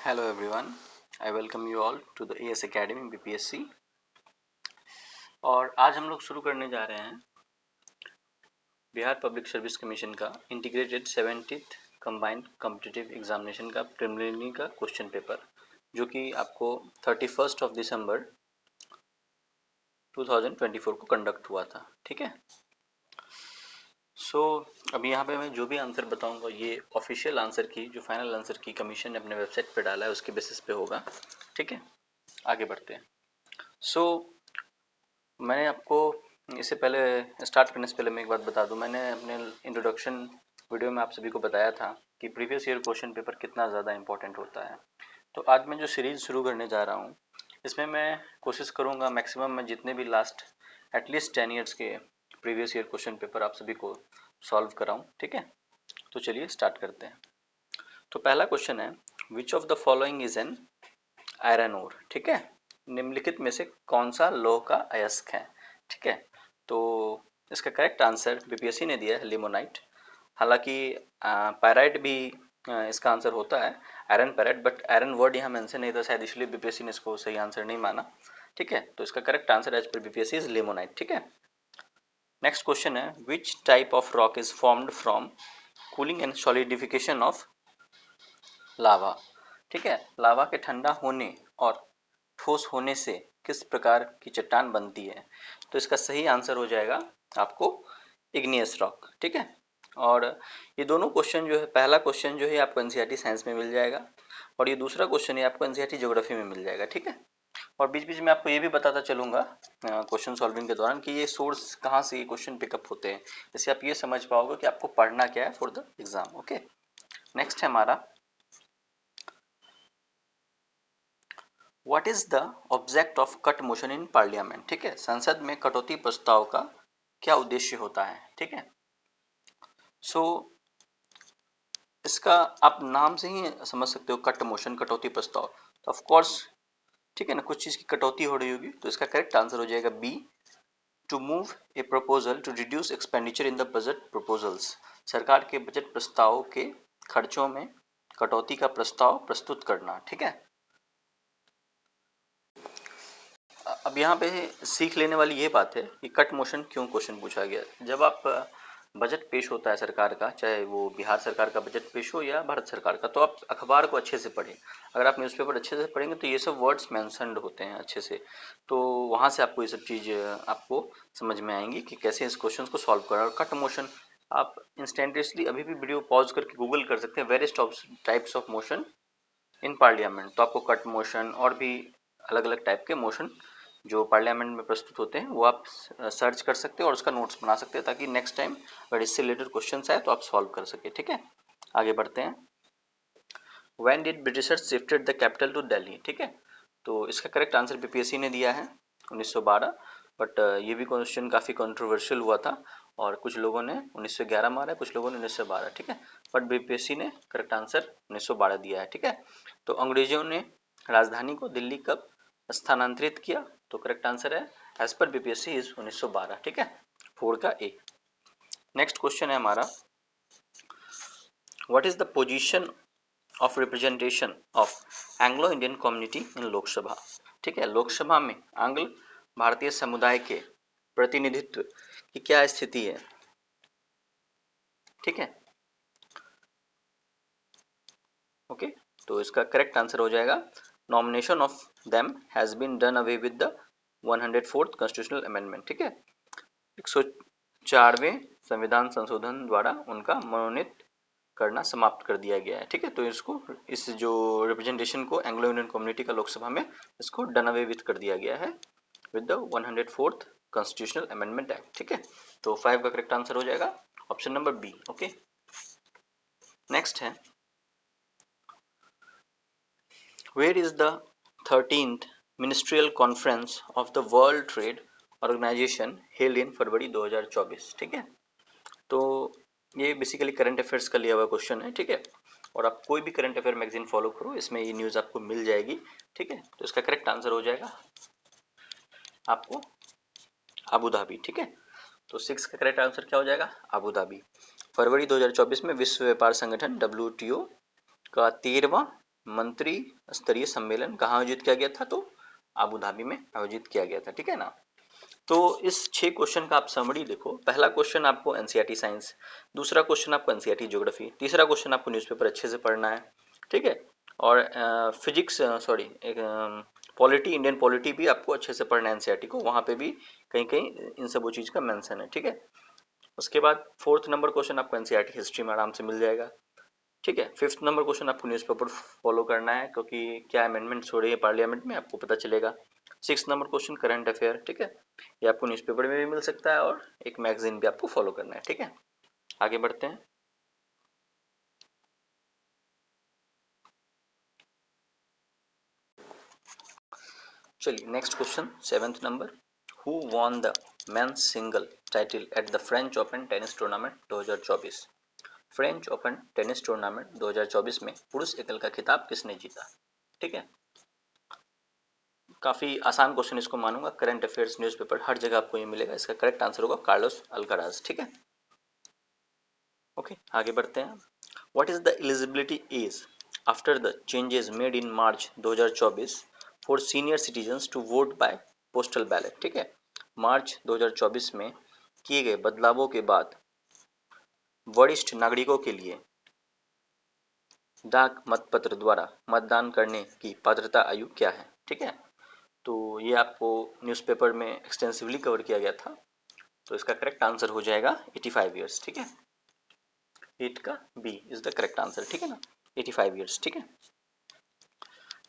Hello everyone, I welcome you all to the AS Academy BPSC। और आज हम लोग शुरू करने जा रहे हैं बिहार पब्लिक सर्विस कमीशन का integrated 70th combined competitive examination का प्रिलिमिनरी का क्वेश्चन पेपर, जो कि आपको 31 दिसंबर 2024 को कंडक्ट हुआ था। ठीक है, अभी यहाँ पे मैं जो भी आंसर बताऊंगा ये ऑफिशियल आंसर की, जो फाइनल आंसर की कमीशन ने अपने वेबसाइट पे डाला है उसके बेसिस पे होगा। ठीक है, आगे बढ़ते हैं। मैंने आपको इससे पहले स्टार्ट करने से पहले मैं एक बात बता दूं, मैंने अपने इंट्रोडक्शन वीडियो में आप सभी को बताया था कि प्रीवियस ईयर क्वेश्चन पेपर कितना ज़्यादा इंपॉर्टेंट होता है। तो आज मैं जो सीरीज़ शुरू करने जा रहा हूँ इसमें मैं कोशिश करूँगा मैक्सिमम मैं जितने भी लास्ट एटलीस्ट 10 ईयर्स के प्रीवियस ईयर क्वेश्चन पेपर आप सभी को सॉल्व कराऊँ। ठीक है, तो चलिए स्टार्ट करते हैं। तो पहला क्वेश्चन है, which of the following is an iron ore. ठीक है, निम्नलिखित में से कौन सा लौह का अयस्क है। ठीक है, तो इसका करेक्ट आंसर बीपीएससी ने दिया है लिमोनाइट। हालांकि पायराइट भी इसका आंसर होता है, iron pyrite, but iron word यहाँ मेंशन नहीं था शायद, इसलिए बीपीएससी ने इसको सही आंसर नहीं माना। ठीक है, तो इसका correct answer as per BPSC is limonite. ठीक है, नेक्स्ट क्वेश्चन है, which type of rock is formed from cooling and solidification of lava. ठीक है, लावा के ठंडा होने और ठोस होने से किस प्रकार की चट्टान बनती है। तो इसका सही आंसर हो जाएगा आपको इग्नियस रॉक। ठीक है, और ये दोनों क्वेश्चन जो है, पहला क्वेश्चन जो है आपको एनसीईआरटी साइंस में मिल जाएगा और ये दूसरा क्वेश्चन है आपको एनसीईआरटी ज्योग्राफी में मिल जाएगा। ठीक है, और बीच बीच में आपको ये भी बताता चलूंगा क्वेश्चन सॉल्विंग के दौरान कि ये सोर्स कहाँ से ये क्वेश्चन पिकअप होते हैं, इससे आप ये समझ पाओगे कि आपको पढ़ना क्या है for the exam. Okay, next है हमारा, what is the object of cut motion in parliament. ठीक है, संसद में कटौती प्रस्ताव का क्या उद्देश्य होता है। ठीक है, सो इसका आप नाम से ही समझ सकते हो, कट मोशन कटौती प्रस्ताव, तो ऑफ कोर्स ठीक है ना, कुछ चीज की कटौती हो रही होगी, तो इसका करेक्ट आंसर हो जाएगा B, to move a proposal to reduce expenditure in the budget proposals. सरकार के बजट प्रस्ताव के खर्चों में कटौती का प्रस्ताव प्रस्तुत करना। ठीक है, अब यहाँ पे सीख लेने वाली ये बात है कि कट मोशन क्यों क्वेश्चन पूछा गया। जब आप बजट पेश होता है सरकार का, चाहे वो बिहार सरकार का बजट पेश हो या भारत सरकार का, तो आप अखबार को अच्छे से पढ़ें। अगर आप न्यूज़पेपर अच्छे से पढ़ेंगे तो ये सब वर्ड्स मेंशन्ड होते हैं अच्छे से, तो वहाँ से आपको ये सब चीज़ आपको समझ में आएंगी कि कैसे इस क्वेश्चन को सॉल्व करें। और कट मोशन आप इंस्टेंटेसली अभी भी वीडियो पॉज करके गूगल कर सकते हैं, various types of motion in parliament, तो आपको कट मोशन और भी अलग अलग टाइप के मोशन जो पार्लियामेंट में प्रस्तुत होते हैं वो आप सर्च कर सकते हो और उसका नोट्स बना सकते हैं, ताकि नेक्स्ट टाइम अगर इससे रिलेटेड क्वेश्चन आए तो आप सॉल्व कर सके। ठीक है, आगे बढ़ते हैं। When did Britishers shifted the capital to Delhi. ठीक है, तो इसका करेक्ट आंसर बीपीएससी ने दिया है 1912, बट ये भी क्वेश्चन काफ़ी कंट्रोवर्शियल हुआ था और कुछ लोगों ने 1911 मारा है, कुछ लोगों ने 1912। ठीक है, बट बीपीएससी ने करेक्ट आंसर 1912 दिया है। ठीक है, तो अंग्रेजों ने राजधानी को दिल्ली कब स्थानांतरित किया, तो करेक्ट आंसर है एज पर बीपीएससी इज 1912। ठीक है, 4 का ए। नेक्स्ट क्वेश्चन है हमारा, what is the position of representation of Anglo Indian community in Lok Sabha. ठीक है, लोकसभा में आंग्ल भारतीय समुदाय के प्रतिनिधित्व की क्या स्थिति है। ठीक है, ओके, तो इसका करेक्ट आंसर हो जाएगा, nomination of them has been done away with the 104th constitutional amendment. ठीक है, 104वें संविधान संशोधन द्वारा उनका मनोनीत करना समाप्त कर दिया गया है। ठीक है, तो इसको, इस जो रिप्रेजेंटेशन को एंग्लो इंडियन कम्युनिटी का लोकसभा में, इसको डन अवे विथ कर दिया गया है with the 104th constitutional amendment act. ठीक है, तो 5 का करेक्ट आंसर हो जाएगा option number B. Okay, next है, where is the 13th ministerial conference of the world trade organization held in February 2024। ठीक है, तो ये बेसिकली करंट अफेयर्स का लिया हुआ क्वेश्चन है। ठीक है, और आप कोई भी करंट अफेयर मैगजीन फॉलो करो, इसमें ये न्यूज़ आपको मिल जाएगी। ठीक है, तो इसका करेक्ट आंसर हो जाएगा आपको अबू धाबी। ठीक है, तो 6 का करेक्ट आंसर क्या हो जाएगा, अबू धाबी। फरवरी 2024 में विश्व व्यापार संगठन WTO का 13वां मंत्री स्तरीय सम्मेलन कहाँ आयोजित किया गया था? तो आबू धाबी में आयोजित किया गया था, ठीक है ना। तो इस 6 क्वेश्चन का आप समरी देखो। पहला क्वेश्चन आपको एनसीईआरटी साइंस, दूसरा क्वेश्चन आपको एनसीईआरटी ज्योग्राफी, तीसरा क्वेश्चन आपको न्यूज़पेपर अच्छे से पढ़ना है, ठीक है। और physics sorry polity, Indian polity भी आपको अच्छे से पढ़ना है एनसीईआरटी को, वहाँ पे भी कहीं कहीं इन सब वो चीज़ का मेंशन है, ठीक है। उसके बाद 4th नंबर क्वेश्चन आपको एनसीईआरटी हिस्ट्री में आराम से मिल जाएगा, ठीक है। 5th नंबर क्वेश्चन आपको न्यूज़पेपर फॉलो करना है, क्योंकि क्या अमेंडमेंट्स हो रही है पार्लियामेंट में आपको पता चलेगा। 6th number question current affair, ठीक है, ये आपको न्यूज़पेपर में भी मिल सकता है और एक मैगजीन भी आपको फॉलो करना है, ठीक है। आगे बढ़ते हैं। चलिए next question 7th number, who won the men's single title at the French open tennis tournament 2024? French open tennis tournament 2024 में पुरुष एकल का खिताब किसने जीता? ठीक है, काफी आसान क्वेश्चन इसको मानूंगा, करंट अफेयर्स न्यूज़पेपर हर जगह आपको ये मिलेगा। इसका करेक्ट आंसर होगा कार्लोस अल्काराज, ठीक है। ओके, आगे बढ़ते हैं। What is the eligibility age after the changes made in March 2024 for senior citizens to vote by postal ballot? ठीक है, मार्च 2024 में किए गए बदलावों के बाद वरिष्ठ नागरिकों के लिए डाक मतपत्र द्वारा मतदान करने की पात्रता आयु क्या है? ठीक है, तो ये आपको न्यूज़पेपर में एक्सटेंसिवली कवर किया गया था, तो इसका करेक्ट आंसर हो जाएगा 85 ईयर्स, ठीक है। 8 का B is the correct answer, ठीक है ना, 85 ईयर्स, ठीक है।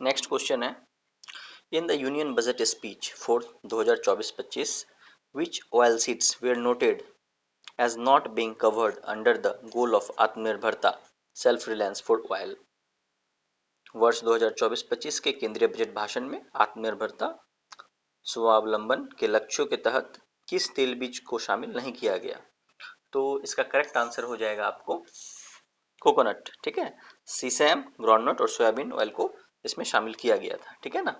नेक्स्ट क्वेश्चन है, in the union budget speech for 2024-25 which oil seeds were noted as not being covered under the goal of आत्मनिर्भरता सेल्फ रिलायंस फॉर ऑयल? वर्ष 2024-25 के केंद्रीय बजट भाषण में आत्मनिर्भरता स्वावलंबन के लक्ष्यों के तहत किस तेल बीज को शामिल नहीं किया गया? तो इसका करेक्ट आंसर हो जाएगा आपको कोकोनट, ठीक है। सीसैम, ग्राउंडनट और सोयाबीन ऑयल को इसमें शामिल किया गया था, ठीक है ना।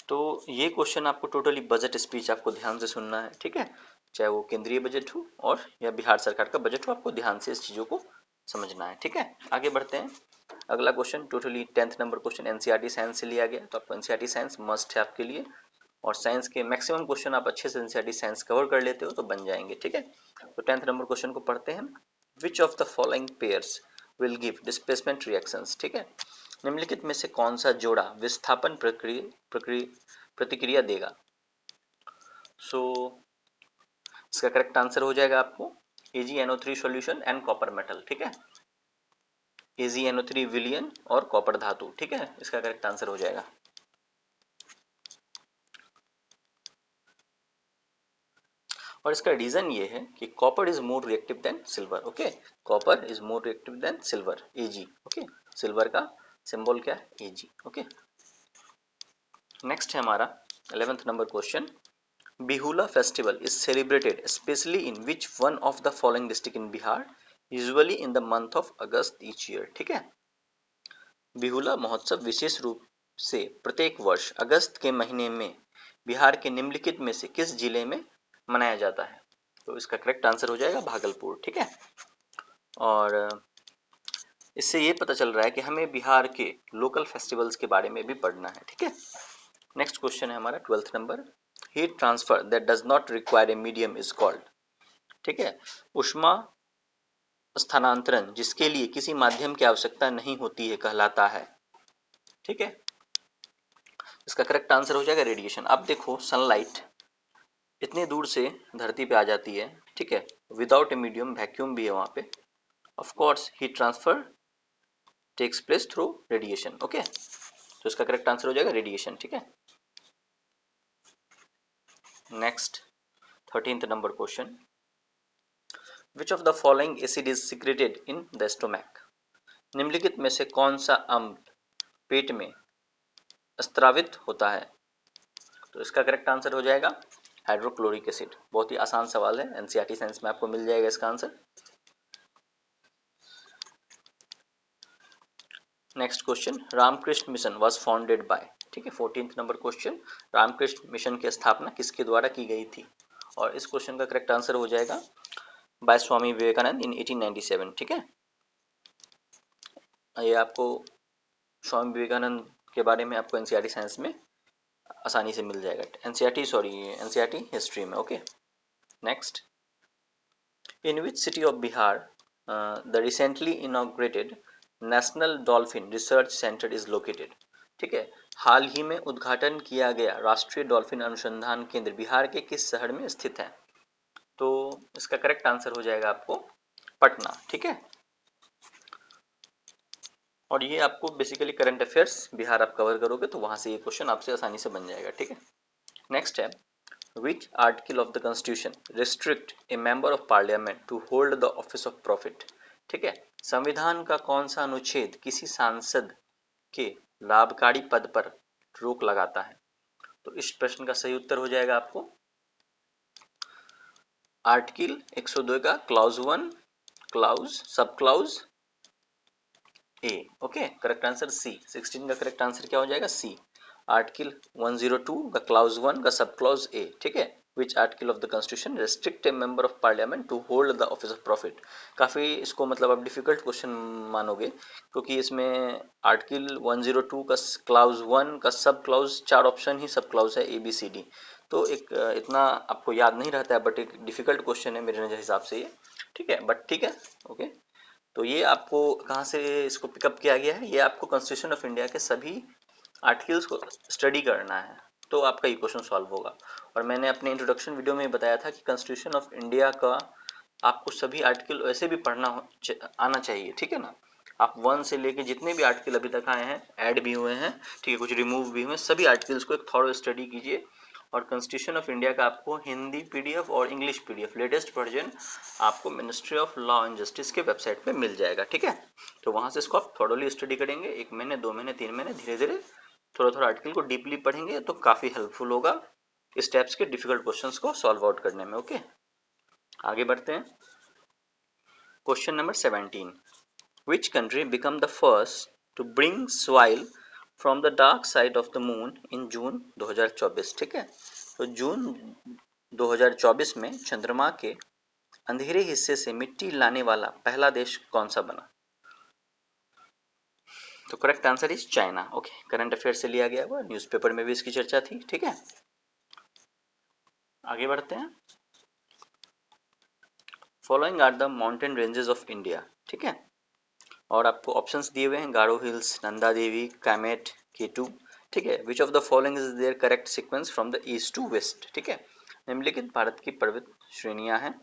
तो ये क्वेश्चन आपको टोटली बजट स्पीच आपको ध्यान से सुनना है, ठीक है, चाहे वो केंद्रीय बजट हो और या बिहार सरकार का बजट हो, आपको ध्यान से इस चीज़ों को समझना है, ठीक है। आगे बढ़ते हैं। अगला question totally 10th number question NCERT science से लिया गया, तो आपको एनसीईआरटी साइंस मस्ट है आपके लिए, और साइंस के मैक्सिमम क्वेश्चन आप अच्छे से एनसीईआरटी साइंस कवर कर लेते हो तो बन जाएंगे, ठीक है। तो 10th नंबर क्वेश्चन को पढ़ते हैं। विच of the following pairs will give displacement reactions? ठीक है, निम्नलिखित में से कौन सा जोड़ा विस्थापन प्रतिक्रिया देगा? सो इसका करेक्ट आंसर हो जाएगा आपको AgNO3 solution and copper metal, ठीक है, AgNO3 विलियन और कॉपर धातु, ठीक है, इसका करेक्ट आंसर हो जाएगा। और इसका रीजन ये है कि copper is more reactive than silver, okay, copper is more reactive than silver, Ag, okay, silver का सिंबल क्या है? Ag, okay. नेक्स्ट है हमारा 11th number question, Bihula festival is celebrated specially in which one of the following district in Bihar usually in the month of August each year? ठीक है, बिहुला महोत्सव विशेष रूप से प्रत्येक वर्ष अगस्त के महीने में बिहार के निम्नलिखित में से किस जिले में मनाया जाता है? तो इसका करेक्ट आंसर हो जाएगा भागलपुर, ठीक है। और इससे ये पता चल रहा है कि हमें बिहार के लोकल फेस्टिवल्स के बारे में भी पढ़ना है, ठीक है। नेक्स्ट क्वेश्चन है हमारा 12th number, heat transfer that does not require a medium is called? ठीक है, ऊष्मा स्थानांतरण जिसके लिए किसी माध्यम की आवश्यकता नहीं होती है कहलाता है, ठीक है। इसका करेक्ट आंसर हो जाएगा रेडिएशन। अब देखो सनलाइट इतनी दूर से धरती पे आ जाती है, ठीक है, विदाउट ए मीडियम, वैक्यूम भी है वहां पे, of course heat transfer takes place through radiation, okay, तो इसका करेक्ट आंसर हो जाएगा रेडिएशन, ठीक है। Next 13th number question, which of the following acid is secreted in the stomach? निम्नलिखित में से कौन सा अम्ल पेट में स्त्रावित होता है? तो इसका करेक्ट आंसर हो जाएगा हाइड्रोक्लोरिक एसिड। बहुत ही आसान सवाल है, एनसीईआरटी साइंस में आपको मिल जाएगा इसका answer. Next question, Ramakrishna mission was founded by? ठीक है, 14th number question, Ramakrishna mission की स्थापना किसके द्वारा की गई थी? और इस क्वेश्चन का करेक्ट आंसर हो जाएगा बाय स्वामी विवेकानंद इन 1897, ठीक है। ये आपको स्वामी विवेकानंद के बारे में आपको एनसीईआरटी साइंस में आसानी से मिल जाएगा, एनसीईआरटी हिस्ट्री में। Okay, next, in which city of Bihar the recently inaugurated national dolphin research centre is located. ठीक है, हाल ही में उद्घाटन किया गया राष्ट्रीय डॉल्फिन अनुसंधान केंद्र बिहार के किस शहर में स्थित है? तो इसका करेक्ट आंसर हो जाएगा आपको पटना। ठीक है, और ये आपको बेसिकली करंट अफेयर्स बिहार आप कवर करोगे तो वहां से ये क्वेश्चन आपसे आसानी से बन जाएगा। ठीक है, नेक्स्ट है, which article of the constitution restrict a member of parliament to hold the office of profit. ठीक है, संविधान का कौन सा अनुच्छेद किसी सांसद के लाभकारी पद पर रोक लगाता है? तो इस प्रश्न का सही उत्तर हो जाएगा आपको आर्टिकल 102 का clause 1 clause sub clause A. Okay, correct answer C. 16 का करेक्ट आंसर क्या हो जाएगा? सी। आर्टिकल 102 का क्लाउज 1 का सब क्लाउज ए। ठीक है, which article of the constitution restrict a member of parliament to hold the office of profit. काफी इसको मतलब आप डिफिकल्ट क्वेश्चन मानोगे क्योंकि इसमें आर्टिकल 102 का क्लाउज 1 का सब क्लाउज 4 ऑप्शन ही सब क्लाउज है ए बी सी डी। तो एक इतना आपको याद नहीं रहता है, बट एक डिफिकल्ट क्वेश्चन है मेरे नजर हिसाब से ये। ठीक है, बट ठीक है, ओके। तो ये आपको कहाँ से इसको पिकअप किया गया है? ये आपको कॉन्स्टिट्यूशन ऑफ इंडिया के सभी आर्टिकल्स को स्टडी करना है तो आपका ये क्वेश्चन सॉल्व होगा। और मैंने अपने इंट्रोडक्शन वीडियो में बताया था कि कॉन्स्टिट्यूशन ऑफ इंडिया का आपको सभी आर्टिकल वैसे भी आना चाहिए। ठीक है ना, आप 1 से लेके जितने भी आर्टिकल अभी तक आए हैं, ऐड भी हुए हैं, ठीक है, कुछ रिमूव भी हुए, सभी आर्टिकल्स को एक थॉरो स्टडी कीजिए। और कॉन्स्टिट्यूशन ऑफ इंडिया का आपको हिंदी पीडीएफ और इंग्लिश पीडीएफ लेटेस्ट वर्जन आपको ministry of law and justice के वेबसाइट पे मिल जाएगा। ठीक है, तो वहां से इसको आप थॉरोली स्टडी करेंगे, 1 महीने 2 महीने 3 महीने, धीरे धीरे थोड़ा थोड़ा आर्टिकल को डीपली पढ़ेंगे तो काफी हेल्पफुल होगा इस टाइप्स के डिफिकल्ट क्वेश्चंस को सॉल्व आउट करने में। ओके, आगे बढ़ते हैं। Question number 17, which country become the first to bring soil from the dark side of the moon in जून 2024। ठीक है, तो जून 2024 में चंद्रमा के अंधेरे हिस्से से मिट्टी लाने वाला पहला देश कौन सा बना? तो correct answer is China. Okay, current affair से लिया गया हुआ, न्यूज़पेपर में भी इसकी चर्चा थी। ठीक है, आगे बढ़ते हैं। Following are the mountain ranges of India. ठीक है, और आपको ऑप्शंस दिए हुए हैं, गारो हिल्स, नंदा देवी, कामेट, केटू। ठीक है, which of the following is there correct sequence from the east to west. ठीक है, निम्नलिखित भारत की पर्वत श्रेणियां हैं,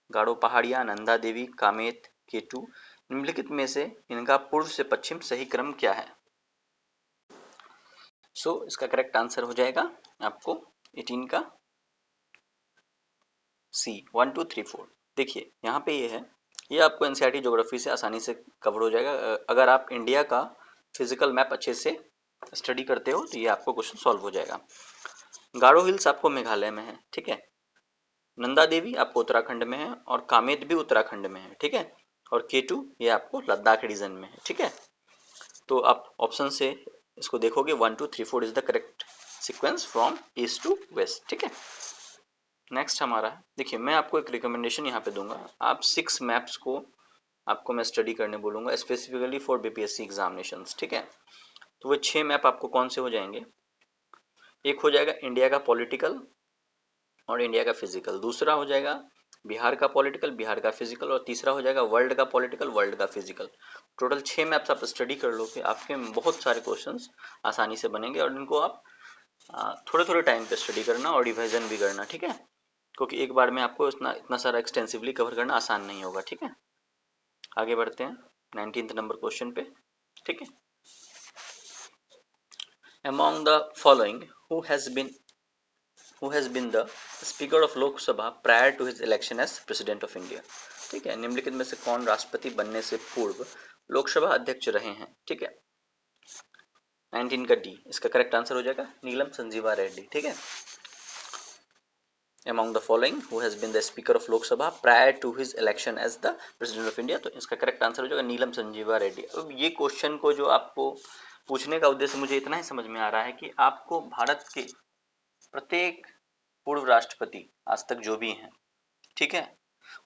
गारो पहाड़ियां, नंदा देवी, कामेत, केटू। निम्नलिखित में से इनका पूर्व से पश्चिम सही क्रम क्या है? सो इसका करेक्ट आंसर हो जाएगा आपको 18 का सी, 1 2 3 4। देखिए यहाँ पे ये है, ये आपको एनसीईआरटी ज्योग्राफी से आसानी से कवर हो जाएगा। अगर आप इंडिया का फिजिकल मैप अच्छे से स्टडी करते हो तो ये आपको क्वेश्चन सॉल्व हो जाएगा। गारो हिल्स आपको मेघालय में है। ठीक है, नंदा देवी आपको उत्तराखंड में है और कामेत भी उत्तराखंड में है। ठीक है, और केटू ये आपको लद्दाख रीजन में है। ठीक है, तो आप ऑप्शन से इसको देखोगे 1 2 3 4 is the correct sequence from east to west. ठीक है, नेक्स्ट हमारा, देखिए मैं आपको एक रिकमेंडेशन यहाँ पे दूंगा, आप 6 मैप्स को आपको मैं स्टडी करने बोलूँगा स्पेसिफिकली फॉर बीपीएससी एग्जामिनेशंस। ठीक है, तो वो 6 मैप आपको कौन से हो जाएंगे? एक हो जाएगा इंडिया का पॉलिटिकल और इंडिया का फिजिकल, दूसरा हो जाएगा बिहार का पॉलिटिकल, बिहार का फिजिकल, और तीसरा हो जाएगा वर्ल्ड का पॉलिटिकल, वर्ल्ड का फिजिकल। टोटल 6 मैप्स आप स्टडी कर लो कि आपके बहुत सारे क्वेश्चंस आसानी से बनेंगे और इनको आप थोड़े थोड़े टाइम पे स्टडी करना और रिविजन भी करना। ठीक है, क्योंकि एक बार में आपको इतना इतना सारा एक्सटेंसिवली कवर करना आसान नहीं होगा। ठीक है, आगे बढ़ते हैं 19th नंबर क्वेश्चन पे। ठीक है, among the following who has been the speaker of Lok Sabha prior to his election as president of India। ठीक है, निम्नलिखित में से कौन राष्ट्रपति बनने से पूर्व लोकसभा अध्यक्ष रहे हैं? ठीक है, 19 का डी इसका करेक्ट आंसर हो जाएगा नीलम संजीवा रेड्डी। ठीक है, among the following who has been the speaker of Lok Sabha prior to his election as the president of India, तो इसका करेक्ट आंसर हो जाएगा नीलम संजीवा रेड्डी। अब ये क्वेश्चन को जो आपको पूछने का उद्देश्य मुझे इतना ही समझ में आ रहा है कि आपको भारत के प्रत्येक पूर्व राष्ट्रपति आज तक जो भी हैं, ठीक है,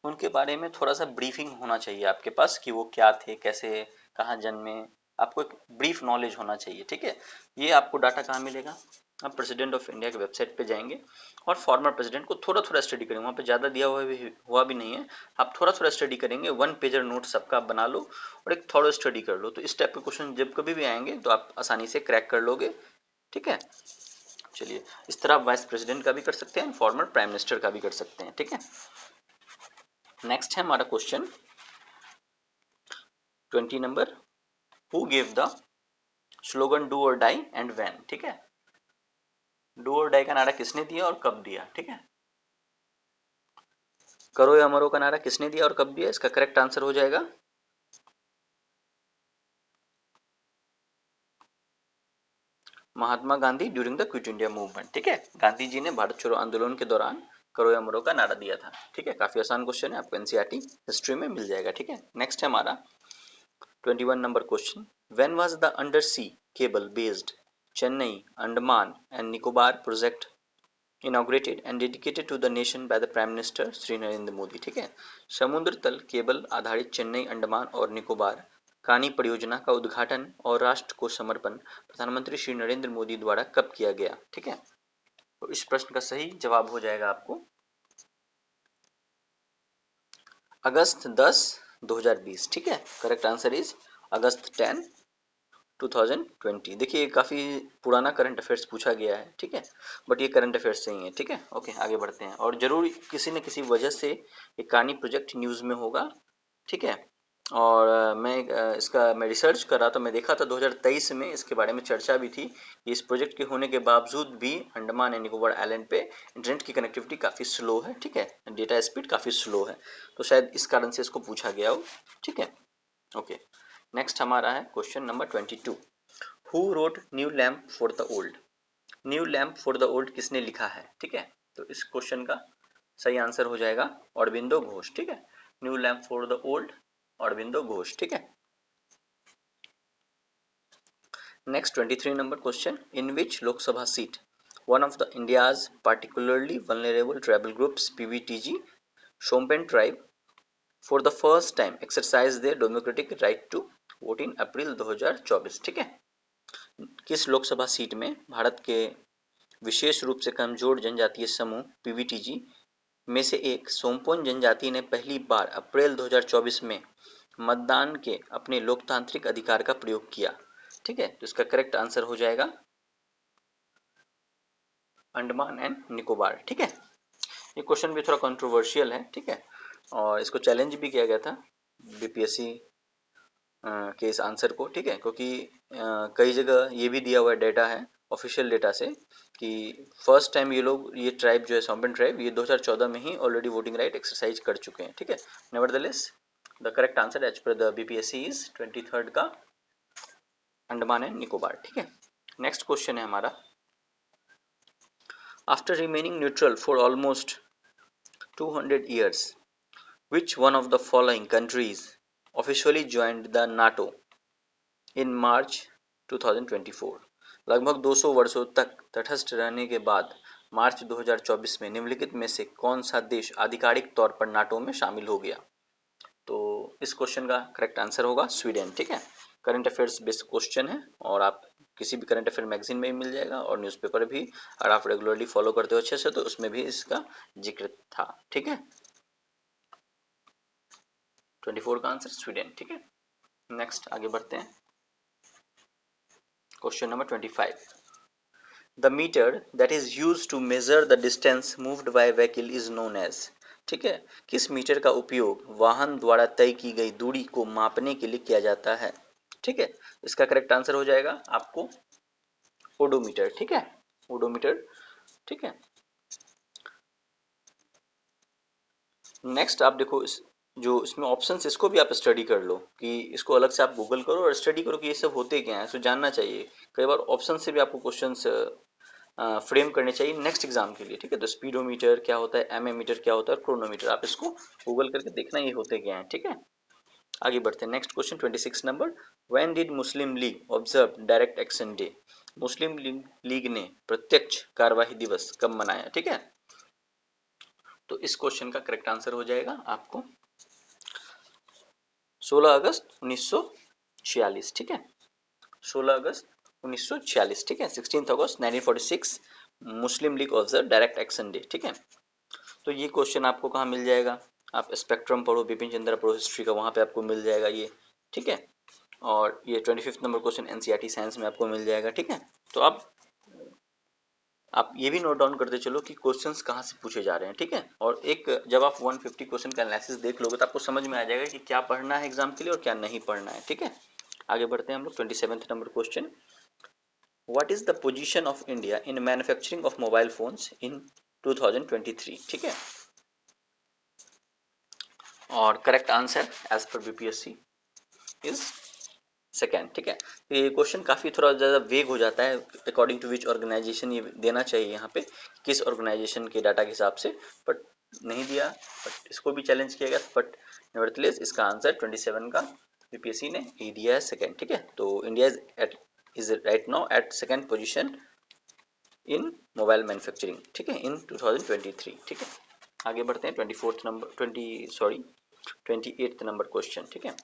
उनके बारे में थोड़ा सा ब्रीफिंग होना चाहिए आपके पास कि वो क्या थे, कैसे कहाँ जन्मे, आपको एक ब्रीफ नॉलेज होना चाहिए, ठीक है। ये आपको डाटा कहाँ मिलेगा, आप प्रेसिडेंट ऑफ इंडिया के वेबसाइट पे जाएंगे और फॉर्मर प्रेसिडेंट को थोड़ा थोड़ा स्टडी करेंगे, वहाँ पे ज़्यादा दिया हुआ भी नहीं है, आप थोड़ा थोड़ा स्टडी करेंगे, 1 पेजर नोट सबका आप बना लो और एक थोड़ा स्टडी कर लो, तो इस टाइप के क्वेश्चन जब कभी भी आएंगे तो आप आसानी से क्रैक कर लोगे, ठीक है। चलिए, इस तरह आप वाइस प्रेसिडेंट का भी कर सकते हैं, फॉर्मर प्राइम मिनिस्टर का भी कर सकते हैं, ठीक है। नेक्स्ट है हमारा question 20 number, who gave the slogan do और डाई एंड व्हेन, ठीक है। डू और डाई का नारा किसने दिया और कब दिया, ठीक है। करो या मरो का नारा किसने दिया और कब दिया, इसका करेक्ट आंसर हो जाएगा Mahatma Gandhi during the quit India movement, ठीक है। गांधी जी ने भारत छोड़ो आंदोलन के दौरान करो या मरो का नारा दिया था, ठीक है। काफी आसान क्वेश्चन है, आपको एनसीईआरटी हिस्ट्री में मिल जाएगा, ठीक है। नेक्स्ट है हमारा 21 number question, when was the under sea cable based Chennai Andaman and Nicobar project inaugurated and dedicated to the nation by the Prime Minister Shri Narendra Modi, ठीक है। समुद्र तल केबल आधारित चेन्नई अंडमान और निकोबार कानी परियोजना का उद्घाटन और राष्ट्र को समर्पण प्रधानमंत्री श्री नरेंद्र मोदी द्वारा कब किया गया, ठीक है। तो इस प्रश्न का सही जवाब हो जाएगा आपको अगस्त 10 2020, ठीक है। करेक्ट आंसर इज अगस्त 10 2020। देखिए काफी पुराना करंट अफेयर्स पूछा गया है, ठीक है, बट ये करंट अफेयर्स से ही है, ठीक है। ओके, आगे बढ़ते हैं, और जरूर किसी न किसी वजह से ये कानी प्रोजेक्ट न्यूज में होगा, ठीक है। और मैं रिसर्च कर रहा था, मैं देखा था 2023 में इसके बारे में चर्चा भी थी कि इस प्रोजेक्ट के होने के बावजूद भी अंडमान एंड निकोबार आइलैंड पे इंटरनेट की कनेक्टिविटी काफ़ी स्लो है, ठीक है, डेटा स्पीड काफ़ी स्लो है, तो शायद इस कारण से इसको पूछा गया हो, ठीक है। ओके, नेक्स्ट हमारा है question number 22, who wrote new lamp for the old, new lamp for the old किसने लिखा है, ठीक है। तो इस क्वेश्चन का सही आंसर हो जाएगा अरबिंदो घोष, ठीक है। New lamp for the old Aurobindo Ghosh, ठीक है। Next 23 number question, in which Lok Sabha seat one of the India's particularly vulnerable tribal groups PVTG Shompen tribe for the first time exercise their democratic right to vote in April 2024, ठीक है। किस Lok Sabha seat में भारत के विशेष रूप से कमजोर जनजातीय समूह पीवीटीजी में से एक सोमपोन जनजाति ने पहली बार अप्रैल 2024 में मतदान के अपने लोकतांत्रिक अधिकार का प्रयोग किया, ठीक है। तो इसका करेक्ट आंसर हो जाएगा अंडमान एंड निकोबार, ठीक है। ये क्वेश्चन भी थोड़ा कंट्रोवर्शियल है, ठीक है, और इसको चैलेंज भी किया गया था बीपीएससी के इस आंसर को, ठीक है, क्योंकि कई जगह ये भी दिया हुआ डेटा है ऑफिशियल डेटा से कि फर्स्ट टाइम ये ट्राइब जो है सोम्पेन ट्राइब, ये 2014 में ही ऑलरेडी वोटिंग राइट एक्सरसाइज कर चुके हैं, ठीक है। Nevertheless the correct answer as per the BPSC is 23rd का अंडमान एंड निकोबार, ठीक है। नेक्स्ट क्वेश्चन है हमारा, after remaining neutral for almost 200 years, which one of the following countries officially joined the NATO in March 2024? लगभग 200 वर्षों तक तटस्थ रहने के बाद मार्च 2024 में निम्नलिखित में से कौन सा देश आधिकारिक तौर पर नाटो में शामिल हो गया? तो इस क्वेश्चन का करेक्ट आंसर होगा स्वीडन, ठीक है। करंट अफेयर्स बेस्ड क्वेश्चन है और आप किसी भी करंट अफेयर मैगजीन में भी मिल जाएगा और न्यूज़पेपर भी, अगर आप रेगुलरली फॉलो करते हो अच्छे से तो उसमें भी इसका जिक्र था, ठीक है। 24 का आंसर स्वीडन, ठीक है। नेक्स्ट आगे बढ़ते हैं, question number 25, the meter that is used to measure the distance moved by vehicle is known as, ठीक है। किस मीटर का उपयोग वाहन द्वारा तय की गई दूरी को मापने के लिए किया जाता है, ठीक है। इसका करेक्ट आंसर हो जाएगा आपको ओडोमीटर, ठीक है, ओडोमीटर, ठीक है। नेक्स्ट आप देखो जो इसमें ऑप्शंस, इसको भी आप स्टडी कर लो कि इसको अलग से आप गूगल करो और स्टडी करो कि ये सब होते क्या है, तो जानना चाहिए। कई बार ऑप्शन से भी आपको क्वेश्चंस फ्रेम करने चाहिए नेक्स्ट एग्जाम के लिए, ठीक है। तो स्पीडोमीटर क्या होता है, एमएमीटर क्या होता है, क्रोनोमीटर, आप इसको गूगल करके देखना ये होते क्या है, ठीक है। आगे बढ़ते हैं, next question 26 number, when did Muslim League observe direct action day, Muslim league ने प्रत्यक्ष कार्यवाही दिवस कब मनाया, ठीक है। तो इस क्वेश्चन का करेक्ट आंसर हो जाएगा आपको 16 अगस्त 1900 1946, ठीक है, 16 अगस्त 1946, ठीक है, 16 अगस्त 1946 Muslim League observe direct action day, ठीक है। तो ये क्वेश्चन आपको कहाँ मिल जाएगा, आप स्पेक्ट्रम पढ़ो, बिपिन चंद्रा पढ़ो हिस्ट्री का, वहाँ पे आपको मिल जाएगा ये, ठीक है। और ये 25 नंबर क्वेश्चन एनसीईआरटी साइंस में आपको मिल जाएगा, ठीक है। तो आप ये भी नोट डाउन करते चलो कि क्वेश्चंस कहाँ से पूछे जा रहे हैं, ठीक है। और एक जब आप 150 क्वेश्चन का एनालिसिस देख लोगे तो आपको समझ में आ जाएगा कि क्या पढ़ना है एग्जाम के लिए और क्या नहीं पढ़ना है, ठीक है। आगे बढ़ते हैं हम लोग 27 number question, what is the position of India in manufacturing of mobile phones in 2023, ठीक है। और correct answer as per BPSC is second, ठीक है। तो ये क्वेश्चन काफ़ी थोड़ा ज़्यादा वेग हो जाता है, अकॉर्डिंग टू विच ऑर्गेनाइजेशन ये देना चाहिए यहाँ पे, किस ऑर्गेनाइजेशन के डाटा के हिसाब से, बट नहीं दिया, बट इसको भी चैलेंज किया गया, बट नेवरदलेस इसका आंसर 27 का बीपीएससी ने ही दिया है सेकेंड, ठीक है। तो India is right now at second position in mobile manufacturing, ठीक है, इन 2023, ठीक है। आगे बढ़ते हैं 28th नंबर क्वेश्चन, ठीक है।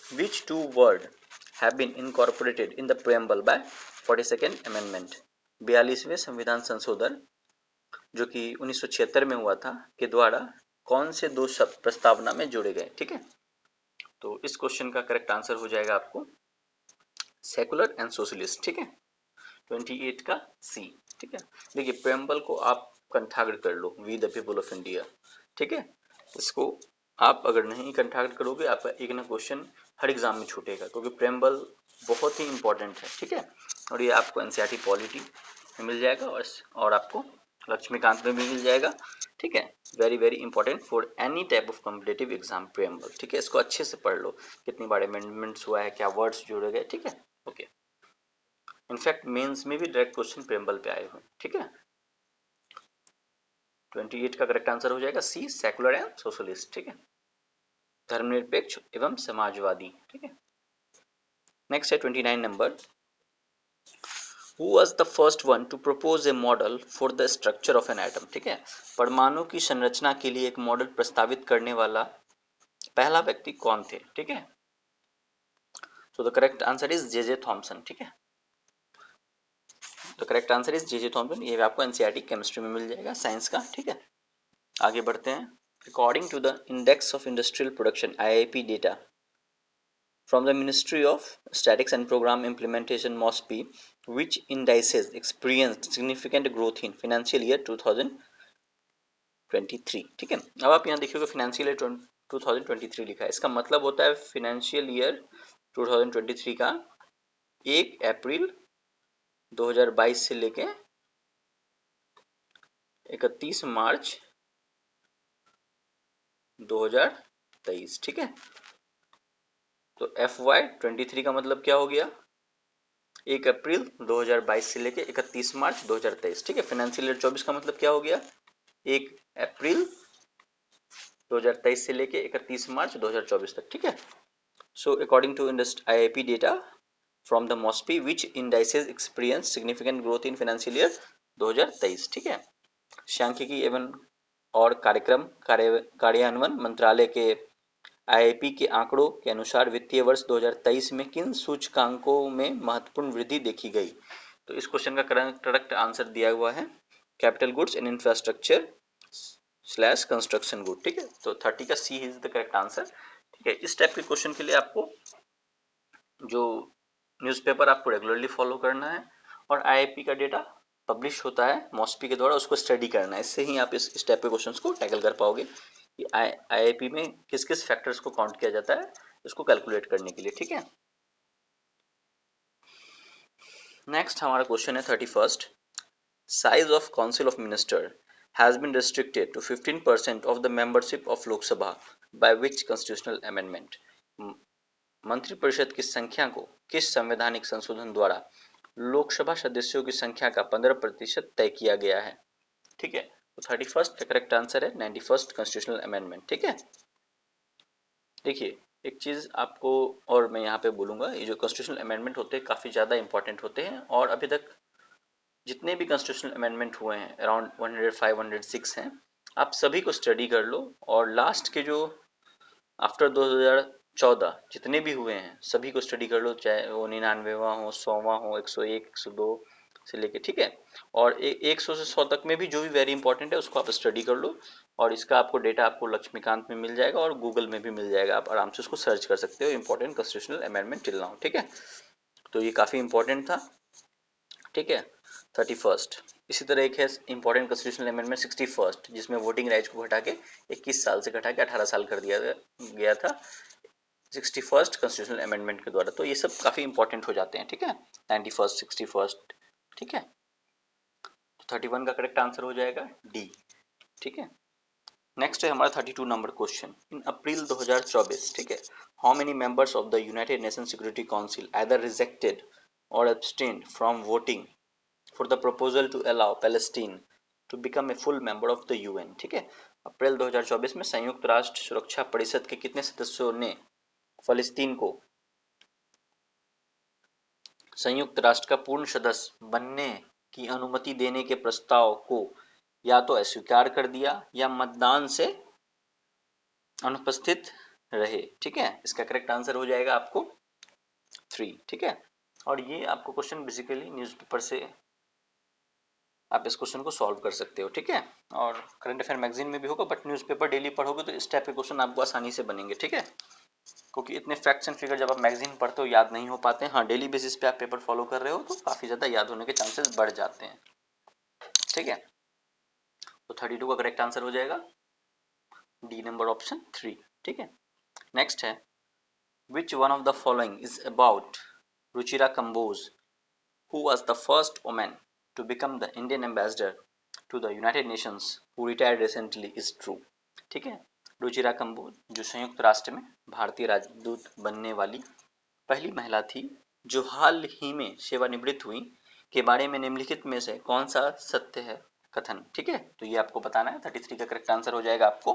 Which two word have been incorporated in the preamble by 42nd amendment, 42वें संविधान संशोधन जो कि 1976 में हुआ था के द्वारा कौन से दो शब्द प्रस्तावना में जोड़े गए, ठीक है। तो इस क्वेश्चन का करेक्ट आंसर हो जाएगा आपको सेकुलर एंड सोशलिस्ट, ठीक है, 28 का सी, ठीक है। देखिए प्रेम्बल को आप कंठाग्र कर लो, we the people of India, ठीक है। इसको आप अगर नहीं कंठाग्र करोगे आपका एक ना क्वेश्चन हर एग्जाम में छूटेगा, क्योंकि प्रेम्बल बहुत ही इंपॉर्टेंट है, ठीक है। और ये आपको एनसीईआरटी पॉलिटी में मिल जाएगा और आपको लक्ष्मीकांत में भी मिल जाएगा, ठीक है। Very very important for any type of competitive exam preamble, ठीक है। इसको अच्छे से पढ़ लो, कितनी बार अमेंडमेंट्स हुआ है, क्या वर्ड्स जोड़े गए, ठीक है, ओके। इनफैक्ट मेंस में भी डायरेक्ट क्वेश्चन प्रेम्बल पे आए हुए, ठीक है। 28 का करेक्ट आंसर हो जाएगा सी, सेकुलर एंड सोशलिस्ट, ठीक है, धर्मनिरपेक्ष एवं समाजवादी, ठीक है। नेक्स्ट है 29 number, who was the first one two propose A model for the structure of an atom, ठीक है। परमाणु की संरचना के लिए एक मॉडल प्रस्तावित करने वाला पहला व्यक्ति कौन थे, ठीक है। So the correct answer is J Thomson, ठीक है। The correct answer is J Thomson, ये आपको एनसीईआरटी केमिस्ट्री में मिल जाएगा साइंस का, ठीक है। आगे बढ़ते हैं, according to the index of industrial production IIP data from the Ministry of Statistics and Program Implementation MOSPI, which indices experienced significant growth in financial year 2023, ठीक है। अब आप यहाँ देखिएगा financial year 2023 लिखा है, इसका मतलब होता है financial year 2023 का 1 अप्रैल 2022 से लेके 31 मार्च 2023, ठीक है। तो FY23 का मतलब क्या हो गया, 1 अप्रैल 2022 से लेके 31 मार्च 2023, ठीक है। फाइनेंशियल ईयर 24 का मतलब क्या हो गया, 1 अप्रैल 2023 से लेके 31 मार्च 2024 तक, ठीक है। So according to IIP data from the MoSPI which indices experience significant growth in financial year 2023, ठीक है। सांख्यिकी एवं और कार्यक्रम कार्यान्वयन मंत्रालय के आईआईपी के आंकड़ों के अनुसार वित्तीय वर्ष 2023 में किन सूचकांकों में महत्वपूर्ण वृद्धि देखी गई। तो इस क्वेश्चन का करेक्ट आंसर दिया हुआ है capital goods and infrastructure slash construction good, ठीक है। तो 30 का सी इज द करेक्ट आंसर, ठीक है। इस टाइप के क्वेश्चन के लिए आपको जो न्यूज़पेपर आपको रेगुलरली फॉलो करना है और आईआईपी का डेटा पब्लिश होता है मॉस्पी के द्वारा, उसको स्टडी करना है, इससे ही आप इस टाइप के क्वेश्चंस को टैकल कर पाओगे कि आईआईपी में किस किस फैक्टर्स को काउंट किया जाता है इसको कैलकुलेट करने के लिए, ठीक है। नेक्स्ट हमारा क्वेश्चन है 31st, size of council of minister has been restricted to 15% of the membership of Lok Sabha by which constitutional amendment, मंत्रिपरिषद की संख्या को किस संवैधानिक संशोधन द्वारा लोकसभा सदस्यों की संख्या का 15% तय किया गया है, ठीक है। तो 31st का करेक्ट आंसर है 91st कॉन्स्टिट्यूशनल अमेंडमेंट, ठीक है। देखिए एक चीज आपको और मैं यहाँ पे बोलूंगा, ये जो कॉन्स्टिट्यूशनल अमेंडमेंट होते हैं काफी ज्यादा इंपॉर्टेंट होते हैं और अभी तक जितने भी कॉन्स्टिट्यूशनल अमेंडमेंट हुए हैं अराउंड 105 106 हैं, आप सभी को स्टडी कर लो और लास्ट के जो आफ्टर 14 जितने भी हुए हैं सभी को स्टडी कर लो, चाहे वो 99वां हो, 100वां हो, 101, 102 से लेके, ठीक है। और 100 से 100 तक में भी जो भी वेरी इंपॉर्टेंट है उसको आप स्टडी कर लो, और इसका आपको डेटा आपको लक्ष्मीकांत में मिल जाएगा और गूगल में भी मिल जाएगा, आप आराम से उसको सर्च कर सकते हो, important constitutional amendment till now, ठीक है। तो ये काफ़ी इंपॉर्टेंट था, ठीक है। 31st, इसी तरह एक है इंपॉर्टेंट कॉन्स्टिट्यूशनल अमेंडमेंट 61st, जिसमें वोटिंग राइट्स को घटा के 21 साल से घटा के 18 साल कर दिया गया था 61st कॉन्स्टिट्यूशनल अमेंडमेंट के द्वारा। तो ये सब काफ़ी इंपॉर्टेंट हो जाते हैं, ठीक है। 91st, 61st, ठीक है। तो 31 का करेक्ट आंसर हो जाएगा डी, ठीक है। नेक्स्ट है हमारा 32 नंबर क्वेश्चन। इन अप्रैल 2024, ठीक है, how many members of the United Nation security council either rejected or abstained from voting for the proposal to allow Palestine to become a full member of the UN, ठीक है। अप्रैल 2024 में संयुक्त राष्ट्र सुरक्षा परिषद के कितने सदस्यों ने फलस्तीन को संयुक्त राष्ट्र का पूर्ण सदस्य बनने की अनुमति देने के प्रस्ताव को या तो अस्वीकार कर दिया या मतदान से अनुपस्थित रहे, ठीक है। इसका करेक्ट आंसर हो जाएगा आपको 3, ठीक है। और ये आपको क्वेश्चन बेसिकली न्यूज़पेपर से आप इस क्वेश्चन को सॉल्व कर सकते हो, ठीक है। और करंट अफेयर मैगजीन में भी होगा, बट न्यूज़पेपर डेली पढ़ोगे तो इस टाइप के क्वेश्चन आपको आसानी से बनेंगे, ठीक है। क्योंकि इतने फैक्ट्स एंड फिगर जब आप मैगजीन पढ़ते हो याद नहीं हो पाते हैं। हाँ, डेली बेसिस पे आप पेपर फॉलो कर रहे हो तो काफ़ी ज़्यादा याद होने के चांसेस बढ़ जाते हैं, ठीक है। तो 32 का करेक्ट आंसर हो जाएगा डी नंबर ऑप्शन 3, ठीक है। नेक्स्ट है which one of the following is about Ruchira Kamboj who was the first woman to become the Indian ambassador to the United Nations who retired recently is true, ठीक है। रुचिरा कंबोज जो संयुक्त राष्ट्र में भारतीय राजदूत बनने वाली पहली महिला थी जो हाल ही में सेवानिवृत्त हुई के बारे में निम्नलिखित में से कौन सा सत्य है कथन, ठीक है। तो ये आपको बताना है। 33 का करेक्ट आंसर हो जाएगा आपको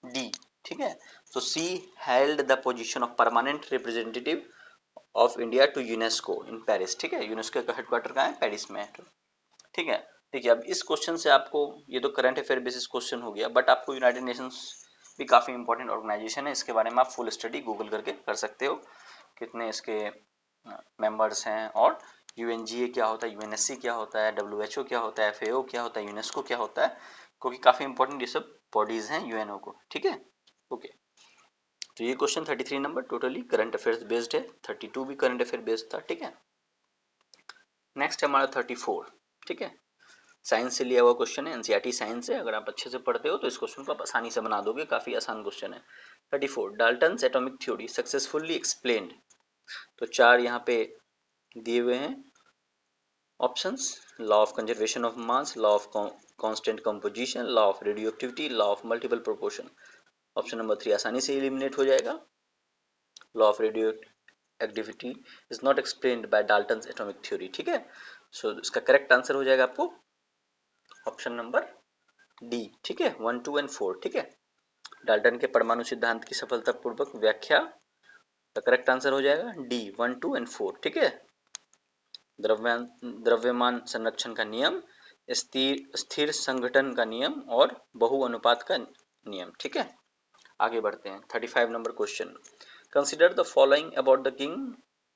डी, ठीक है। तो she held the position of permanent representative of India to UNESCO in Paris, ठीक है। यूनेस्को का हेडक्वार्टर कहाँ है? पेरिस में है, ठीक है। देखिए अब इस क्वेश्चन से आपको, ये तो करंट अफेयर बेसिस क्वेश्चन हो गया, बट आपको यूनाइटेड नेशंस भी काफ़ी इंपॉर्टेंट ऑर्गेनाइजेशन है, इसके बारे में आप फुल स्टडी गूगल करके कर सकते हो, कितने इसके मेंबर्स हैं, और यूएनजीए क्या होता है, यूएनएससी क्या होता है, डब्ल्यूएचओ क्या होता है, एफएओ क्या होता है, यूनेस्को क्या होता है, क्योंकि काफ़ी इंपॉर्टेंट ये सब बॉडीज हैं यूएनओ को, ठीक है। ओके, तो ये question 33 number totally current affairs based है, 32 भी करंट अफेयर बेस्ड था, ठीक है। नेक्स्ट है हमारा 34, ठीक है। साइंस से लिया हुआ क्वेश्चन है, एनसीईआरटी साइंस से। अगर आप अच्छे से पढ़ते हो तो इस क्वेश्चन को आप आसानी से बना दोगे, काफ़ी आसान क्वेश्चन है। 34, Dalton's atomic theory successfully explained. तो 4 यहाँ पे दिए हुए हैं options, law of conservation of mass, law of constant composition, law of radioactivity, law of multiple proportion. Option number 3 आसानी से एलिमिनेट हो जाएगा। Law of radioactivity is not explained bye Dalton's atomic theory, ठीक है। सो इसका करेक्ट आंसर हो जाएगा आपको ऑप्शन नंबर डी, ठीक है। 1, 2 एंड 4, ठीक है। डाल्टन के परमाणु सिद्धांत की सफलतापूर्वक व्याख्या, द करेक्ट आंसर हो जाएगा डी 1, 2 एंड 4, ठीक है। द्रव्यमान संरक्षण का नियम, स्थिर संगठन का नियम और बहु अनुपात का नियम, ठीक है। आगे बढ़ते हैं 35 number question. Consider the following about the king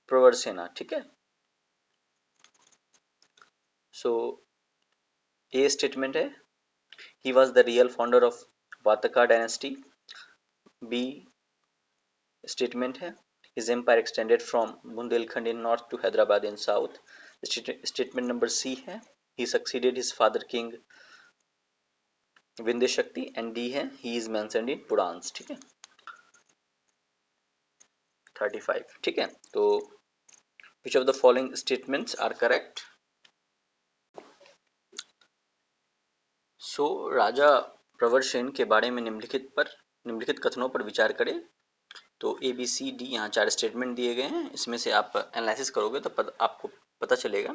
Pravarasena, ठीक है। सो ए स्टेटमेंट है he was the real founder of Vakataka dynasty. B statement है his empire extended from Bundelkhand in north to Hyderabad in south. Statement number C है he succeeded his father king Vindhya शक्ति, and D है he is mentioned in Purans, ठीक है। 35, ठीक है। तो which of the following statements are correct? राजा प्रवरसेन के बारे में निम्नलिखित कथनों पर विचार करें। तो ए बी सी डी यहाँ 4 स्टेटमेंट दिए गए हैं, इसमें से आप एनालिसिस करोगे तो आपको पता चलेगा।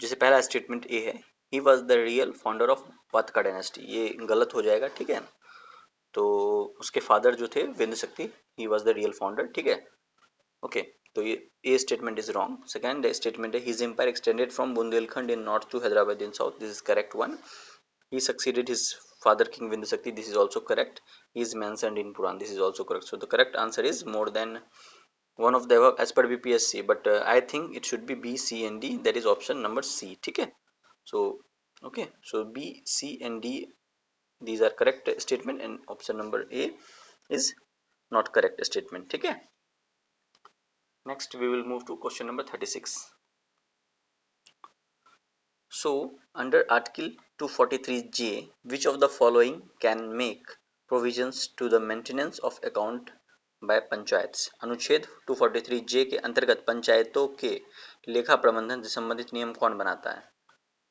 जैसे पहला स्टेटमेंट ए है he was the real founder of Vakataka dynasty, ये गलत हो जाएगा, ठीक है। तो उसके फादर जो थे Vindhyashakti, he was the real founder, ठीक है। ओके, तो ये statement is wrong. Second statement है his empire extended from Bundelkhand in north to Hyderabad in south, this is correct one. He succeeded his father king Vindhyasakti, this is also correct. He is mentioned in Puran, this is also correct. So the correct answer is more than one of the above as per BPSC, but I think it should be B, C and D, that is option number C. ठीक है, so okay, so B, C and D, these are correct statement and option number A is not correct statement. ठीक है, next we will move to question number 36. So under article 243J, which of the following can make provisions to the maintenance of account by panchayat? अनुच्छेद 243J के अंतर्गत पंचायतों के लेखा प्रबंधन से संबंधित नियम कौन बनाता है?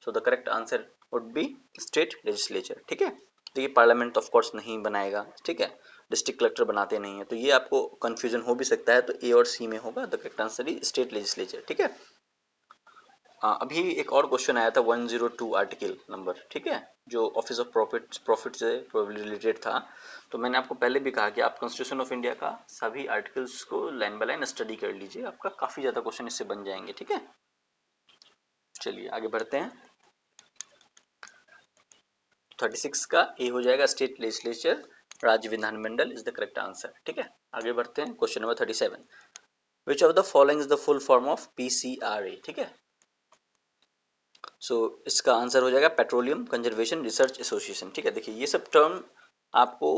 So the correct answer would be state legislature. ठीक है, तो ये पार्लियामेंट ऑफ कोर्स नहीं बनाएगा. ठीक है, डिस्ट्रिक्ट कलेक्टर बनाते नहीं है, तो ये आपको कंफ्यूजन हो भी सकता है, तो ए और सी में होगा. The correct answer is state legislature. ठीक है, अभी एक और क्वेश्चन आया था 102 आर्टिकल नंबर. ठीक है, जो ऑफिस ऑफ प्रॉफिट से रिलेटेड था. तो मैंने आपको पहले भी कहा कि आप कॉन्स्टिट्यूशन ऑफ इंडिया का सभी आर्टिकल्स को लाइन बाय लाइन स्टडी कर लीजिए, आपका काफी ज्यादा क्वेश्चन इससे बन जाएंगे. ठीक है, चलिए आगे बढ़ते हैं. 36 का ए हो जाएगा स्टेट लेजिस्लेचर, राज्य विधानमंडल इज द करेक्ट आंसर. ठीक है, आगे बढ़ते हैं. Question number 37, which of the following is the full form of PCRA? ठीक है, सो इसका आंसर हो जाएगा पेट्रोलियम कंजर्वेशन रिसर्च एसोसिएशन. ठीक है, देखिए ये सब टर्म आपको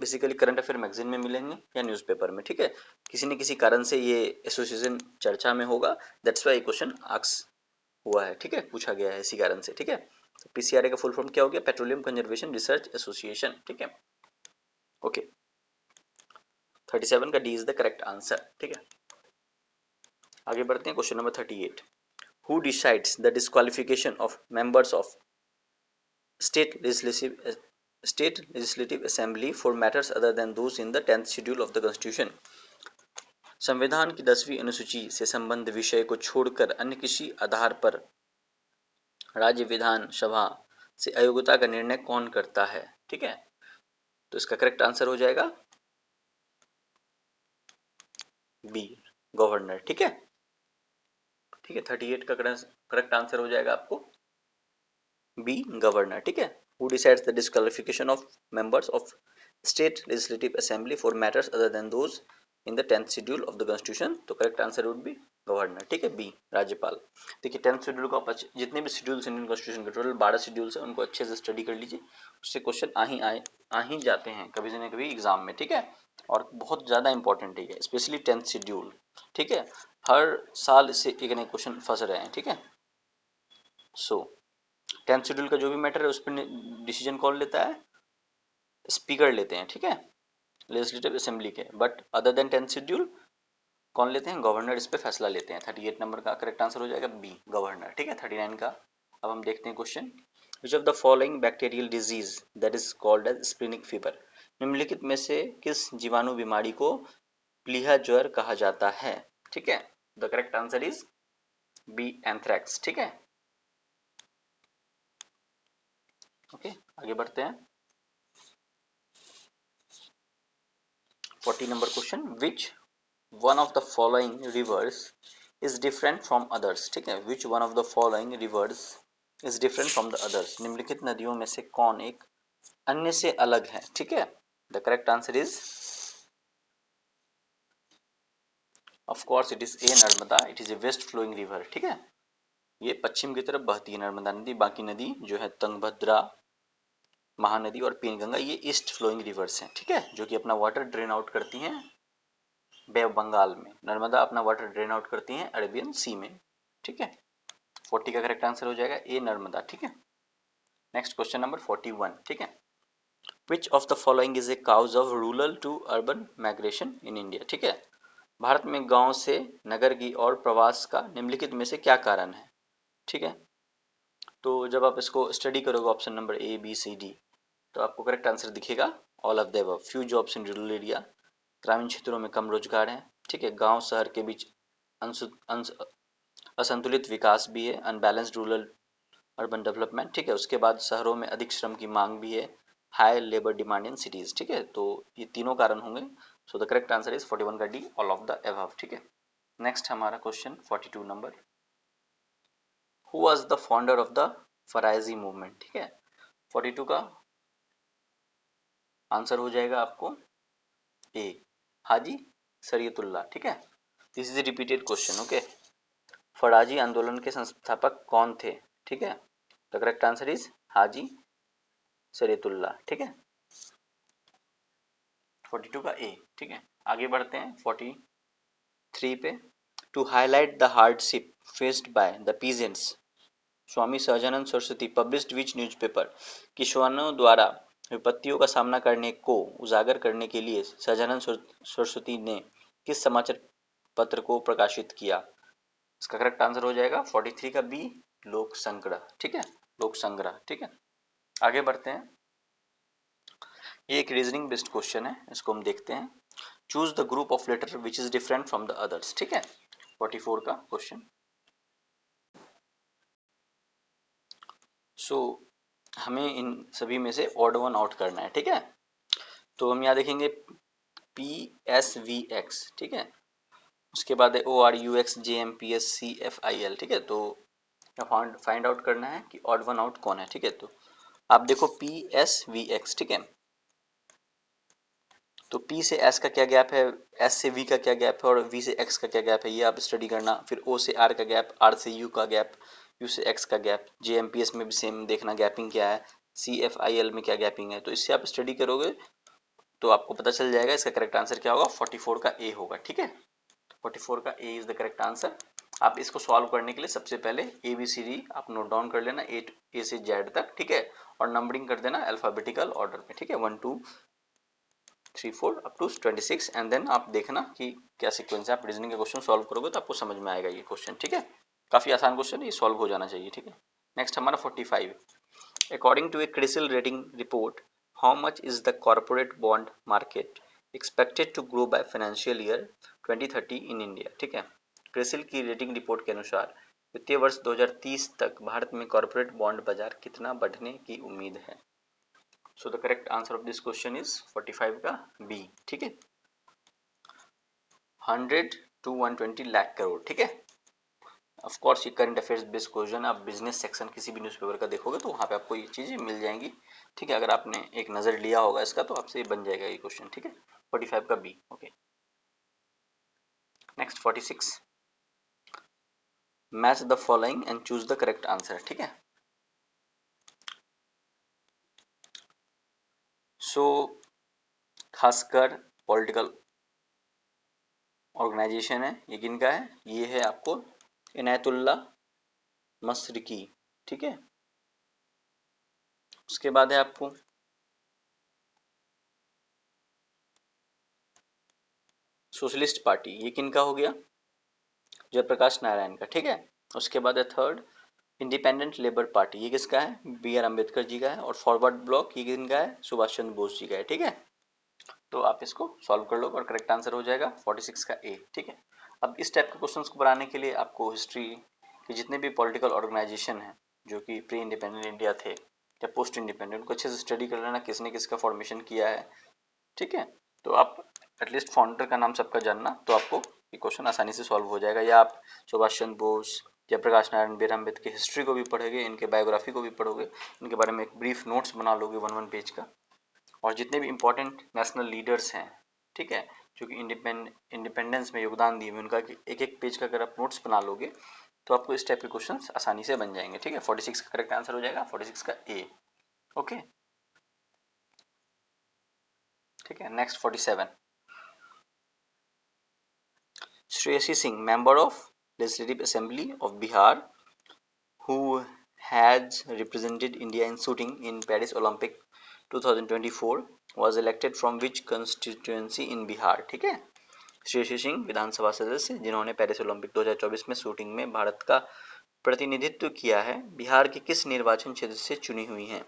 बेसिकली करंट अफेयर मैगजीन में मिलेंगे या न्यूज़पेपर में. ठीक है, किसी न किसी कारण से ये एसोसिएशन चर्चा में होगा, दैट्स वाई क्वेश्चन आस्क हुआ है. ठीक है, पूछा गया है इसी कारण से. ठीक है, तो PCRA का फुल फॉर्म क्या हो गया? Petroleum conservation research association. ठीक है, ओके, 37 का D is the correct answer. ठीक है, आगे बढ़ते हैं. Question number 38, who decides the disqualification of members of state legislative assembly for matters other than those in the 10th schedule of the constitution? संविधान की 10वीं अनुसूची से संबंध विषय को छोड़कर अन्य किसी आधार पर राज्य विधान सभा से अयोग्यता का निर्णय कौन करता है? ठीक है, तो इसका करेक्ट आंसर हो जाएगा बी, गवर्नर. ठीक है, ठीक है, 38 का करेक्ट आंसर हो जाएगा आपको बी, गवर्नर. ठीक है, who decides the disqualification of members of state legislative assembly for matters other than those in the 10th schedule of the constitution? तो correct answer would be governor. ठीक है, B, राज्यपाल. देखिए 10th शेड्यूल को आप जितने भी शेड्यूल्स इंडियन कॉन्स्टिट्यूशन के टोटल 12 शेड्यूल्स हैं, उनको अच्छे से स्टडी कर लीजिए, उससे क्वेश्चन आ ही जाते हैं कभी न कभी एग्जाम में. ठीक है, और बहुत ज़्यादा इंपॉर्टेंट है स्पेशली 10th शेड्यूल. ठीक है, हर साल इससे एक नए क्वेश्चन फंस रहे हैं. ठीक है, सो 10th शेड्यूल का जो भी मैटर है उस पर डिसीजन कौन लेता है? स्पीकर लेते हैं. ठीक है, लेजिस्लेटिव असेंबली के. But other than 10th schedule कौन लेते हैं? गवर्नर इस पे फैसला लेते हैं. 38 नंबर का करेक्ट आंसर हो जाएगा बी, गवर्नर. ठीक है, 39 का अब हम देखते हैं question. Which of the following bacterial disease that is called as splenic fever? निम्नलिखित में से किस जीवाणु बीमारी को प्लीहा ज्वर कहा जाता है? ठीक है, the correct answer is B, anthrax. ठीक है, ओके, आगे बढ़ते हैं. 40 number question, which one of the following rivers is different from others? ठीक है, which one of the following rivers is different from the others? निम्नलिखित नदियों में से कौन एक अन्य से अलग है? ठीक है, the correct answer is of course it is A, Narmada. It is a west flowing river. ठीक है, ये पश्चिम की तरफ बहती है नर्मदा नदी. बाकी नदी जो है तुंगभद्रा, महानदी और पेनगंगा, ये ईस्ट फ्लोइंग रिवर्स हैं. ठीक है, जो कि अपना वाटर ड्रेन आउट करती हैं बे ऑफ बंगाल में. नर्मदा अपना वाटर ड्रेन आउट करती हैं अरेबियन सी में. ठीक है, 40 का करेक्ट आंसर हो जाएगा ए, नर्मदा. ठीक है, नेक्स्ट क्वेश्चन नंबर 41. ठीक है, which of the following is a cause of rural to urban migration in India? ठीक है, भारत में गांव से नगर की और प्रवास का निम्नलिखित में से क्या कारण है? ठीक है, तो जब आप इसको स्टडी करोगे option number A, B, C, D, तो आपको करेक्ट आंसर दिखेगा all of the above. Few jobs in rural area, ग्रामीण क्षेत्रों में कम रोजगार है. ठीक है, गांव शहर के बीच असंतुलित विकास भी है, अनबैलेंस्ड रूरल अर्बन डेवलपमेंट. ठीक है, उसके बाद शहरों में अधिक श्रम की मांग भी है, high labour demand in cities. ठीक है, तो ये तीनों कारण होंगे. So the correct answer is 41 का D, all of the above. ठीक है, नेक्स्ट हमारा question 42 number, who was the founder of the Faraizi movement? ठीक है, 42 का आंसर हो जाएगा आपको ए, हाजी शरीयतुल्लाह। ठीक है, this is repeated question. Okay, Faraizi आंदोलन के संस्थापक कौन थे? ठीक है, the correct answer is Haji Shariatullah. ठीक है, 42 का ए। ठीक है, आगे बढ़ते हैं 43 पे। To highlight the hardship faced by the peasants, Swami Sahajanand Saraswati published which newspaper? किसानों द्वारा विपत्तियों का सामना करने को उजागर करने के लिए सहजानंद सरस्वती ने किस समाचार पत्र को प्रकाशित किया? इसका करेक्ट आंसर हो जाएगा 43 का बी, लोक संग्रह। ठीक है, लोक संग्रह। ठीक है, आगे बढ़ते हैं। ये एक रीजनिंग बेस्ड क्वेश्चन है, इसको हम देखते हैं। Choose the group of letter which is different from the others. ठीक है, 44 का क्वेश्चन। सो हमें इन सभी में से ऑड वन आउट करना है। ठीक है, तो हम यहाँ देखेंगे पी एस वी एक्स। ठीक है, उसके बाद है O R U X J M P S C F I L. ठीक है, तो फाइंड आउट करना है कि ऑड वन आउट कौन है। ठीक है, तो आप देखो पी एस वी एक्स। ठीक है, तो P से S का क्या गैप है, S से V का क्या गैप है और V से X का क्या गैप है, ये आप स्टडी करना। फिर O से R का गैप, R से U का गैप, U से X का गैप, JMPS में भी सेम देखना गैपिंग क्या है, CFIL में क्या गैपिंग है। तो इससे आप स्टडी करोगे तो आपको पता चल जाएगा इसका करेक्ट आंसर क्या होगा, 44 का A होगा। ठीक है, 44 का A is the correct answer. आप इसको सॉल्व करने के लिए सबसे पहले ABCD आप नोट डाउन कर लेना, A से Z तक। ठीक है, और नंबरिंग कर देना अल्फाबेटिकल ऑर्डर में। ठीक है, 1 2 3 4 अप टू 26 एंड देन आप देखना कि क्या सीक्वेंस है। आप रीजनिंग के क्वेश्चन सॉल्व करोगे तो आपको समझ में आएगा ये क्वेश्चन। ठीक है, काफी आसान क्वेश्चन है, ये सॉल्व हो जाना चाहिए। ठीक है, नेक्स्ट हमारा 45। According to a CRISIL rating report, how much is the corporate bond market expected to grow by financial year 2030 in India? ठीक है, क्रिसिल की रेटिंग रिपोर्ट के अनुसार वित्तीय वर्ष 2030 तक भारत में कॉर्पोरेट बॉन्ड बाजार कितना बढ़ने की उम्मीद है? So the correct answer of this question is 45 का बी। ठीक है, 100 to 120 लाख करोड़। ठीक है, ऑफ कोर्स ये करंट अफेयर्स बेस्ड क्वेश्चन, आप बिजनेस सेक्शन किसी भी न्यूज़पेपर का देखोगे तो वहाँ पे आपको ये चीज़ें मिल जाएंगी। ठीक है, अगर आपने एक नज़र लिया होगा इसका तो आपसे ये बन जाएगा ये क्वेश्चन। ठीक है, 45 का B. Okay, next 46। Match the following and choose the correct answer. ठीक है, सो खासकर पॉलिटिकल ऑर्गेनाइजेशन है, ये किनका है? ये है आपको इनायतुल्ला मशरिकी। ठीक है, उसके बाद है आपको सोशलिस्ट पार्टी, ये किनका हो गया? जयप्रकाश नारायण का। ठीक है, उसके बाद है थर्ड इंडिपेंडेंट लेबर पार्टी, ये किसका है? बी आर अम्बेडकर जी का है। और फॉरवर्ड ब्लॉक ये किनका है? सुभाष चंद्र बोस जी का है। ठीक है, तो आप इसको सॉल्व कर लो और करेक्ट आंसर हो जाएगा 46 का ए। ठीक है, अब इस टाइप के क्वेश्चंस को बनाने के लिए आपको हिस्ट्री के जितने भी पॉलिटिकल ऑर्गेनाइजेशन हैं जो कि प्री इंडिपेंडेंट इंडिया थे या पोस्ट इंडिपेंडेंट, उनको अच्छे से स्टडी कर लेना, किसने किसका फॉर्मेशन किया है। ठीक है, तो आप एटलीस्ट फाउंडर का नाम सबका जानना, तो आपको ये क्वेश्चन आसानी से सॉल्व हो जाएगा। या आप सुभाष चंद्र बोस, जयप्रकाश नारायण, बी आर अम्बेडकर की हिस्ट्री को भी पढ़ोगे, इनके बायोग्राफी को भी पढ़ोगे, इनके बारे में एक ब्रीफ नोट्स बना लोगे 1 1 पेज का। और जितने भी इंपॉर्टेंट नेशनल लीडर्स हैं, ठीक है, जो कि इंडिपेंडेंस में योगदान दिए, उनका एक एक पेज का अगर आप नोट्स बना लोगे तो आपको इस टाइप के क्वेश्चन आसानी से बन जाएंगे। ठीक है, 46 का करेक्ट आंसर हो जाएगा 46 का ए। ओके, ठीक है, next 47। Shreyasi Singh, member of Legislative Assembly of Bihar, who has represented India in shooting in Paris Olympic 2024, was elected from which constituency in Bihar? ठीक है, श्रेयसी सिंह विधानसभा सदस्य जिन्होंने पेरिस ओलंपिक 2024 में शूटिंग में भारत का प्रतिनिधित्व किया है, बिहार के किस निर्वाचन क्षेत्र से चुनी हुई हैं?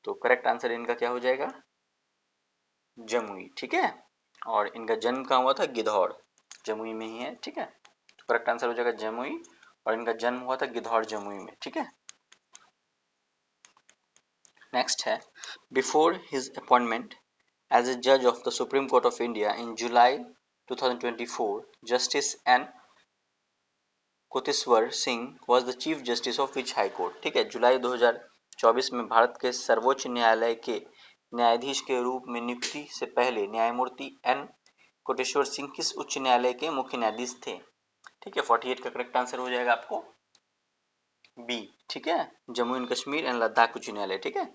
तो करेक्ट आंसर इनका क्या हो जाएगा? जमुई। ठीक है, और इनका जन्म कहाँ हुआ था? गिद्धौर, जमुई में ही है। ठीक है, तो करेक्ट आंसर हो जाएगा जमुई, और इनका जन्म हुआ था गिद्धौर जमुई में। ठीक है, नेक्स्ट है before his appointment as a जज of the supreme court of India in July 2024, justice N Koteshwar Singh was the chief justice of which high court? ठीक है, जुलाई 2024 में भारत के सर्वोच्च न्यायालय के न्यायाधीश के रूप में नियुक्ति से पहले न्यायमूर्ति एन कोटेश्वर सिंह किस उच्च न्यायालय के मुख्य न्यायाधीश थे? ठीक है, 48 का करेक्ट आंसर हो जाएगा आपको बी। ठीक है, जम्मू एंड कश्मीर एंड लद्दाख उच्च न्यायालय। ठीक है,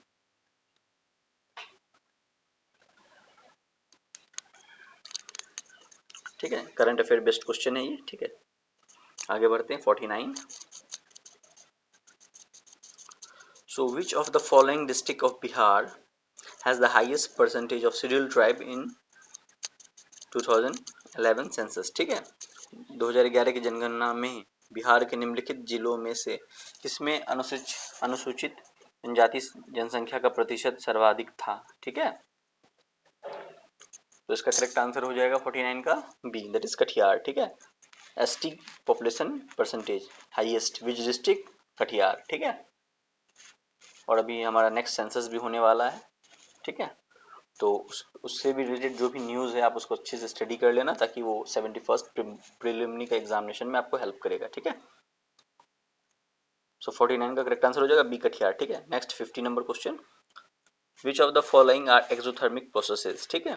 ठीक है, करंट अफेयर बेस्ड क्वेश्चन है ये। ठीक है, आगे बढ़ते हैं। 49, so which of the following district of Bihar has the highest percentage of scheduled tribe in 2011 census? ठीक है, 2011 की जनगणना में बिहार के निम्नलिखित जिलों में से किसमें अनुसूचित जनजाति जनसंख्या का प्रतिशत सर्वाधिक था? ठीक है, तो इसका करेक्ट आंसर हो जाएगा 49 का बी, दैट इज कटिहार। ठीक है, ST population percentage highest which district? Katihar. ठीक है, और अभी हमारा नेक्स्ट सेंसस भी होने वाला है। ठीक है, तो उससे भी रिलेटेड जो भी न्यूज़ है आप उसको अच्छे से स्टडी कर लेना, ताकि वो 71st प्रीलिमिनरी का एग्जामिनेशन में आपको हेल्प करेगा। ठीक है, सो 49 का करेक्ट आंसर हो जाएगा बी, कटिहार। ठीक है, next 50 number question, which of the following are exothermic processes? ठीक है,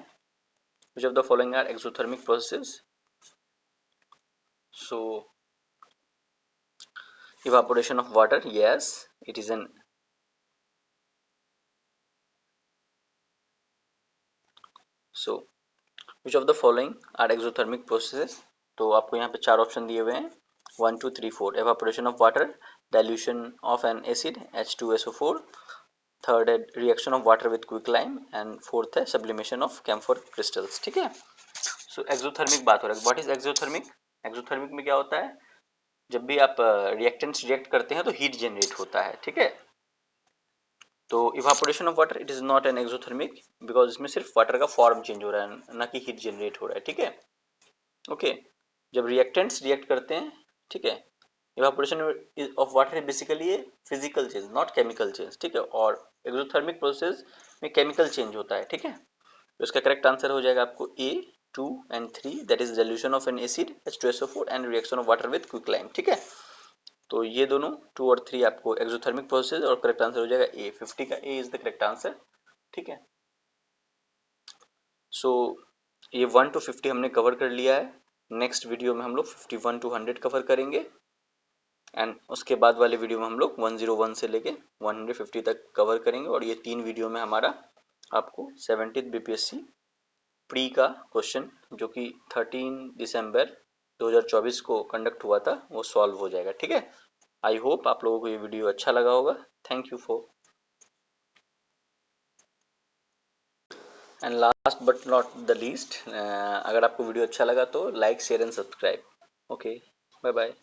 which of the following are exothermic processes? So evaporation of water, yes, it is an so which of the following are exothermic processes? तो आपको यहाँ पे चार option दिए हुए हैं, 1 2 3 4। evaporation of water, dilution of an acid H2SO4, third है reaction of water with quicklime, and fourth है सब्लिमेशन ऑफ कैम्फोर क्रिस्टल्स। ठीक है, सो एक्सोथर्मिक बात हो रहा है। What is exothermic? एक्सोथर्मिक में क्या होता है, जब भी आप रिएक्टेंट्स रिएक्ट करते हैं तो हीट जनरेट होता है। ठीक है, तो evaporation of water it is not an exothermic, because इसमें सिर्फ वाटर का फॉर्म चेंज हो रहा है, ना कि हीट जनरेट हो रहा है। ठीक है, ओके, जब रिएक्टेंट्स रिएक्ट करते हैं, ठीक है, evaporation of water basically a physical change, not chemical change. ठीक है, और एक्सोथर्मिक प्रोसेस में केमिकल चेंज होता है। ठीक है, तो इसका करेक्ट आंसर हो जाएगा आपको A 2 and 3, that is dilution of an acid H2SO4 and reaction of water with quicklime. ठीक है, तो ये दोनों 2 और 3 आपको एक्सोथर्मिक प्रोसेस, और करेक्ट आंसर हो जाएगा ए, 50 का A is the correct answer. ठीक है, सो ये 1 to 50 हमने कवर कर लिया है। नेक्स्ट वीडियो में हम लोग 51 to 100 कवर करेंगे, एंड उसके बाद वाले वीडियो में हम लोग 101 से लेके 150 तक कवर करेंगे। और ये 3 वीडियो में हमारा आपको 70th BPSC प्री का क्वेश्चन, जो कि 13 दिसंबर 2024 को कंडक्ट हुआ था, वो सॉल्व हो जाएगा। ठीक है, आई होप आप लोगों को ये वीडियो अच्छा लगा होगा। Thank you for, and last but not the least, अगर आपको वीडियो अच्छा लगा तो like share and subscribe. Okay, bye bye.